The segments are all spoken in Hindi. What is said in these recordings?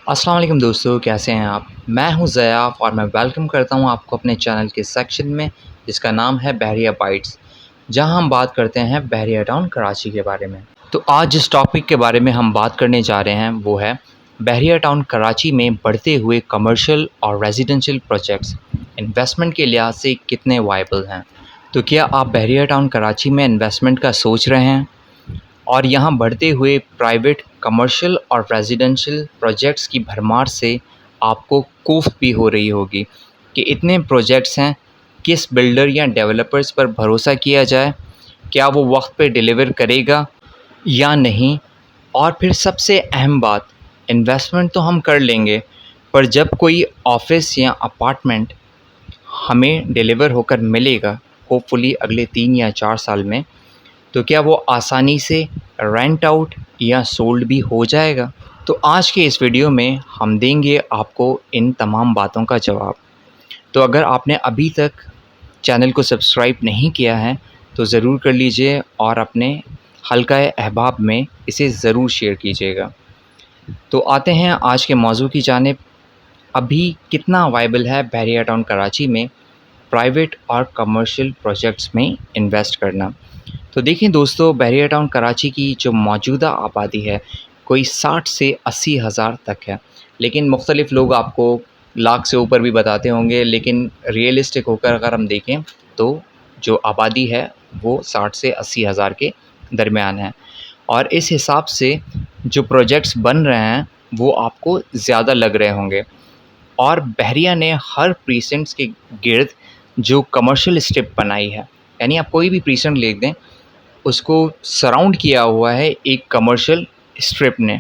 अस्सलाम वालेकुम दोस्तों, कैसे हैं आप? मैं हूं ज़याफ़ और मैं वेलकम करता हूं आपको अपने चैनल के सेक्शन में जिसका नाम है बहरिया बाइट्स, जहां हम बात करते हैं बहरिया टाउन कराची के बारे में। तो आज जिस टॉपिक के बारे में हम बात करने जा रहे हैं वो है बहरिया टाउन कराची में बढ़ते हुए कमर्शियल और रेजिडेंशियल प्रोजेक्ट्स इन्वेस्टमेंट के लिहाज से कितने वायबल हैं। तो क्या आप बहरिया टाउन कराची में इन्वेस्टमेंट का सोच रहे हैं और यहाँ बढ़ते हुए प्राइवेट, कमर्शियल और रेजिडेंशियल प्रोजेक्ट्स की भरमार से आपको कोफ भी हो रही होगी कि इतने प्रोजेक्ट्स हैं, किस बिल्डर या डेवलपर्स पर भरोसा किया जाए, क्या वो वक्त पे डिलीवर करेगा या नहीं। और फिर सबसे अहम बात, इन्वेस्टमेंट तो हम कर लेंगे, पर जब कोई ऑफिस या अपार्टमेंट हमें डिलीवर होकर मिलेगा, होपफुली अगले 3 या 4 साल में, तो क्या वो आसानी से रेंट आउट या सोल्ड भी हो जाएगा? तो आज के इस वीडियो में हम देंगे आपको इन तमाम बातों का जवाब। तो अगर आपने अभी तक चैनल को सब्सक्राइब नहीं किया है तो ज़रूर कर लीजिए और अपने हल्काए अहबाब में इसे ज़रूर शेयर कीजिएगा। तो आते हैं आज के मौजू की जानिब। अभी कितना वायबल है बहरिया टाउन कराची में प्राइवेट और कमर्शियल प्रोजेक्ट्स में इन्वेस्ट करना? तो देखिए दोस्तों, बहरिया टाउन कराची की जो मौजूदा आबादी है कोई 60 से 80 हज़ार तक है, लेकिन मुख्तलिफ़ लोग आपको लाख से ऊपर भी बताते होंगे, लेकिन रियलिस्टिक होकर अगर हम देखें तो जो आबादी है वो 60 से 80 हज़ार के दरमियान है। और इस हिसाब से जो प्रोजेक्ट्स बन रहे हैं वो आपको ज़्यादा लग रहे होंगे। और बहरिया ने हर प्रीसेंट्स के गिर्द जो कमर्शियल स्ट्रिप बनाई है, यानी आप कोई भी प्रीसेंट ले दें, उसको सराउंड किया हुआ है एक कमर्शियल स्ट्रिप ने,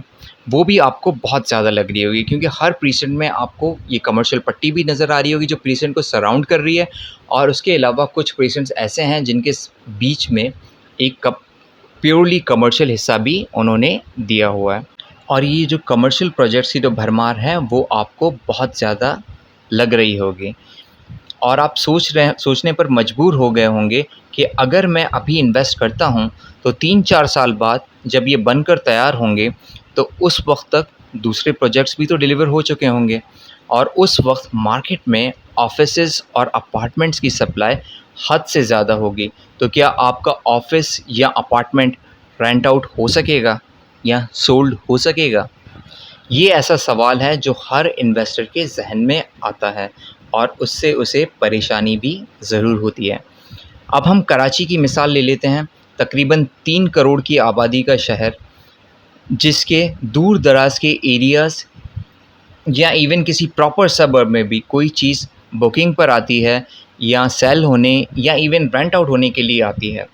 वो भी आपको बहुत ज़्यादा लग रही होगी क्योंकि हर प्रीसेंट में आपको ये कमर्शियल पट्टी भी नज़र आ रही होगी जो प्रीसेंट को सराउंड कर रही है। और उसके अलावा कुछ प्रीसेंट्स ऐसे हैं जिनके बीच में एक प्योरली कमर्शियल हिस्सा भी उन्होंने दिया हुआ है। और ये जो कमर्शियल प्रोजेक्ट्स की जो भरमार है वो आपको बहुत ज़्यादा लग रही होगी और आप सोचने पर मजबूर हो गए होंगे कि अगर मैं अभी इन्वेस्ट करता हूँ तो 3-4 साल बाद जब ये बनकर तैयार होंगे तो उस वक्त तक दूसरे प्रोजेक्ट्स भी तो डिलीवर हो चुके होंगे और उस वक्त मार्केट में ऑफिसेज़ और अपार्टमेंट्स की सप्लाई हद से ज़्यादा होगी। तो क्या आपका ऑफिस या अपार्टमेंट रेंट आउट हो सकेगा या सोल्ड हो सकेगा? ये ऐसा सवाल है जो हर इन्वेस्टर के जहन में आता है और उससे उसे परेशानी भी ज़रूर होती है। अब हम कराची की मिसाल ले लेते हैं, तकरीबन 3 करोड़ की आबादी का शहर, जिसके दूर दराज के एरियाज़ या इवन किसी प्रॉपर सबर्ब में भी कोई चीज़ बुकिंग पर आती है या सेल होने या इवन रेंट आउट होने के लिए आती है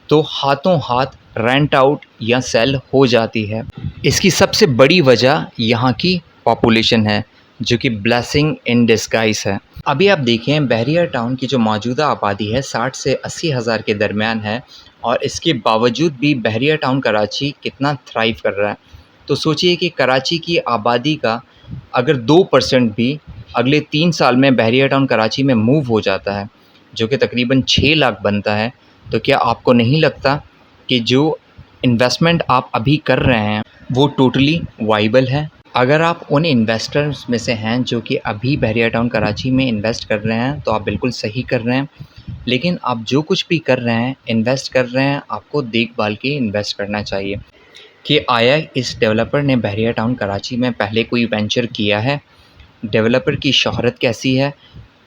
तो हाथों हाथ रेंट आउट या सेल हो जाती है। इसकी सबसे बड़ी वजह यहाँ की पॉपुलेशन है जो कि ब्लेसिंग इन डिस्गाइज है। अभी आप देखें, बहरिया टाउन की जो मौजूदा आबादी है 60 से 80 हज़ार के दरमियान है और इसके बावजूद भी बहरिया टाउन कराची कितना थ्राइव कर रहा है। तो सोचिए कि कराची की आबादी का अगर 2% भी अगले 3 साल में बहरिया टाउन कराची में मूव हो जाता है जो कि तकरीबन 6 लाख बनता है, तो क्या आपको नहीं लगता कि जो इन्वेस्टमेंट आप अभी कर रहे हैं वो टोटली वाइबल है? अगर आप उन इन्वेस्टर्स में से हैं जो कि अभी बहरिया टाउन कराची में इन्वेस्ट कर रहे हैं तो आप बिल्कुल सही कर रहे हैं, लेकिन आप जो कुछ भी कर रहे हैं, इन्वेस्ट कर रहे हैं, आपको देखभाल के इन्वेस्ट करना चाहिए कि आया इस डेवलपर ने बहरिया टाउन कराची में पहले कोई वेंचर किया है, डेवलपर की शोहरत कैसी है,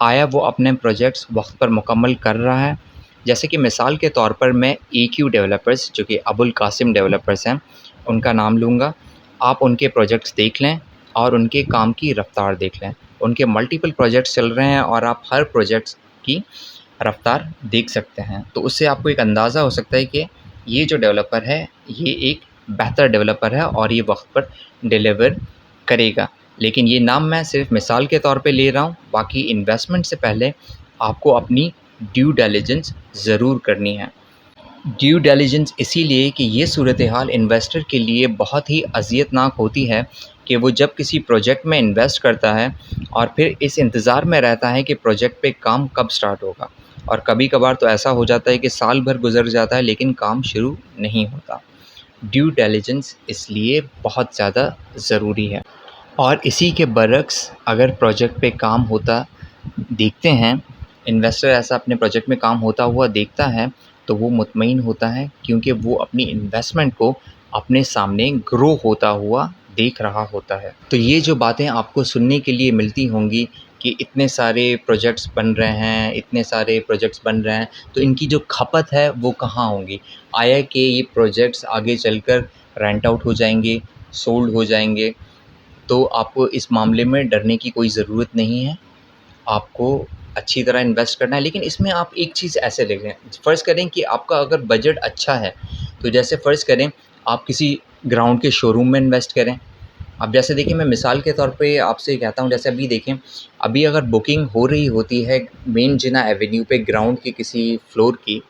आया वो अपने प्रोजेक्ट्स वक्त पर मुकम्मल कर रहा है। जैसे कि मिसाल के तौर पर मैं AQ डेवलपर्स, जो कि अबुल कासिम डेवलपर्स हैं, उनका नाम लूँगा। आप उनके प्रोजेक्ट्स देख लें और उनके काम की रफ़्तार देख लें। उनके मल्टीपल प्रोजेक्ट्स चल रहे हैं और आप हर प्रोजेक्ट्स की रफ़्तार देख सकते हैं। तो उससे आपको एक अंदाज़ा हो सकता है कि ये जो डेवलपर है ये एक बेहतर डेवलपर है और ये वक्त पर डिलीवर करेगा। लेकिन ये नाम मैं सिर्फ मिसाल के तौर पे ले रहा हूँ, बाकी इन्वेस्टमेंट से पहले आपको अपनी ड्यू डिलिजेंस ज़रूर करनी है। ड्यू डिलिजेंस इसीलिए कि ये सूरत हाल इन्वेस्टर के लिए बहुत ही अज़ियतनाक होती है कि वो जब किसी प्रोजेक्ट में इन्वेस्ट करता है और फिर इस इंतज़ार में रहता है कि प्रोजेक्ट पे काम कब स्टार्ट होगा, और कभी कभार तो ऐसा हो जाता है कि साल भर गुजर जाता है लेकिन काम शुरू नहीं होता। ड्यू डिलिजेंस इसलिए बहुत ज़्यादा ज़रूरी है। और इसी के बरक्स अगर प्रोजेक्ट पे काम होता देखते हैं, इन्वेस्टर ऐसा अपने प्रोजेक्ट में काम होता हुआ देखता है, तो वो मुतमईन होता है क्योंकि वो अपनी इन्वेस्टमेंट को अपने सामने ग्रो होता हुआ देख रहा होता है। तो ये जो बातें आपको सुनने के लिए मिलती होंगी कि इतने सारे प्रोजेक्ट्स बन रहे हैं, इतने सारे प्रोजेक्ट्स बन रहे हैं, तो इनकी जो खपत है वो कहाँ होंगी? आया कि ये प्रोजेक्ट्स आगे चलकर रेंट आउट हो जाएँगे, सोल्ड हो जाएँगे, तो आपको इस मामले में डरने की कोई ज़रूरत नहीं है। आपको अच्छी तरह इन्वेस्ट करना है, लेकिन इसमें आप एक चीज़ ऐसे देखें, फ़र्ज़ करें कि आपका अगर बजट अच्छा है, तो जैसे फ़र्ज़ करें आप किसी ग्राउंड के शोरूम में इन्वेस्ट करें। अब जैसे देखिए, मैं मिसाल के तौर पे आपसे कहता हूँ, जैसे अभी देखें, अभी अगर बुकिंग हो रही होती है मेन जिना एवेन्यू पे ग्राउंड की किसी फ्लोर की,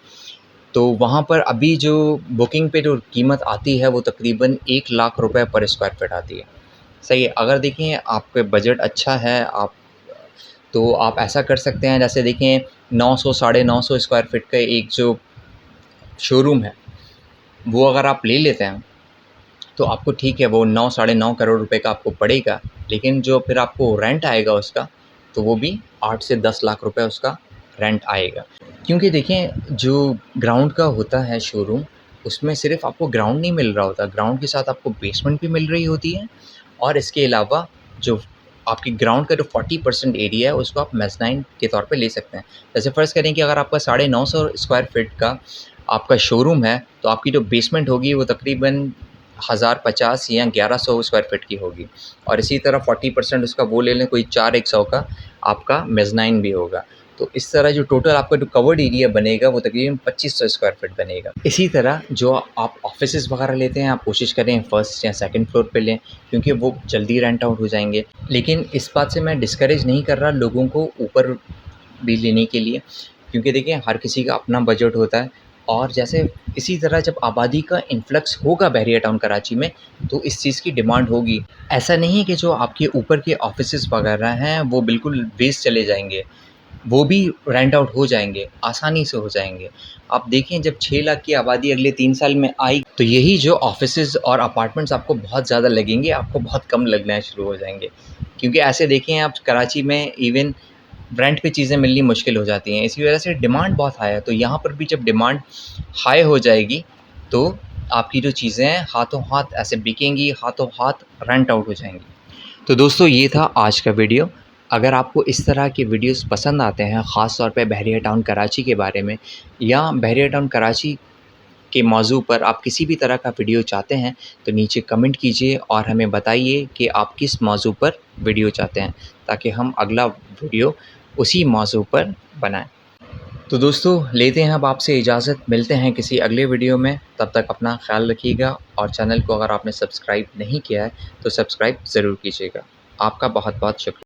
तो वहाँ पर अभी जो बुकिंग पे जो कीमत आती है वो तकरीबन 1 लाख रुपए पर स्क्वायर फीट आती है। सही है, अगर देखें आपके बजट अच्छा है, आप तो आप ऐसा कर सकते हैं, जैसे देखें 900 साढ़े 900 स्क्वायर फीट का एक जो शोरूम है, वो अगर आप ले लेते हैं, तो आपको ठीक है वो 9 साढ़े 9 करोड़ रुपए का आपको पड़ेगा, लेकिन जो फिर आपको रेंट आएगा उसका, तो वो भी 8 से 10 लाख रुपए उसका रेंट आएगा। क्योंकि देखें, जो ग्राउंड का होता है शोरूम, उसमें सिर्फ़ आपको ग्राउंड नहीं मिल रहा होता, ग्राउंड के साथ आपको बेसमेंट भी मिल रही होती है, और इसके अलावा जो आपकी ग्राउंड का जो 40% एरिया है उसको आप मेज़नाइन के तौर पे ले सकते हैं। जैसे फ़र्ज़ करें कि अगर आपका 950 स्क्वायर फीट का आपका शोरूम है, तो आपकी जो बेसमेंट होगी वो तकरीबन 1050 या 1100 स्क्वायर फीट की होगी, और इसी तरह 40% उसका वो ले लें, कोई 4100 का आपका मेज़नाइन भी होगा। तो इस तरह जो टोटल आपका जो कवर्ड एरिया बनेगा वो तकरीबन 2500 स्क्वायर फीट बनेगा। इसी तरह जो आप ऑफ़िसेज़ वगैरह लेते हैं, आप कोशिश करें फर्स्ट या सेकंड फ्लोर पे लें, क्योंकि वो जल्दी रेंट आउट हो जाएँगे। लेकिन इस बात से मैं डिस्करेज नहीं कर रहा लोगों को ऊपर भी लेने के लिए, क्योंकि देखिए हर किसी का अपना बजट होता है, और जैसे इसी तरह जब आबादी का इन्फ्लक्स होगा बहरिया टाउन कराची में, तो इस चीज़ की डिमांड होगी। ऐसा नहीं है कि जो आपके ऊपर के ऑफ़िसेज़ वगैरह हैं वो बिल्कुल वेस्ट चले जाएँगे, वो भी रेंट आउट हो जाएँगे, आसानी से हो जाएँगे। आप देखें, जब 6 लाख की आबादी अगले 3 साल में आई, तो यही जो ऑफ़िसेज़ और अपार्टमेंट्स आपको बहुत ज़्यादा लगेंगे, आपको बहुत कम लगना शुरू हो जाएँगे। क्योंकि ऐसे देखें आप, कराची में इवन रेंट पे चीज़ें मिलनी मुश्किल हो जाती हैं, इसी वजह से डिमांड बहुत हाई है। तो यहाँ पर भी जब डिमांड हाई हो जाएगी, तो आपकी जो चीज़ें हैं हाथों हाथ ऐसे बिकेंगी, हाथों हाथ रेंट आउट हो जाएँगी। तो दोस्तों, ये था आज का वीडियो। अगर आपको इस तरह के वीडियोस पसंद आते हैं, ख़ास तौर पे बहरिया टाउन कराची के बारे में, या बहरिया टाउन कराची के मौजू पर आप किसी भी तरह का वीडियो चाहते हैं, तो नीचे कमेंट कीजिए और हमें बताइए कि आप किस मौजू पर वीडियो चाहते हैं, ताकि हम अगला वीडियो उसी मौजू पर बनाएँ। तो दोस्तों, लेते हैं अब आपसे इजाज़त, मिलते हैं किसी अगले वीडियो में। तब तक अपना ख़्याल रखिएगा, और चैनल को अगर आपने सब्सक्राइब नहीं किया है, तो सब्सक्राइब ज़रूर कीजिएगा। आपका बहुत-बहुत शुक्रिया।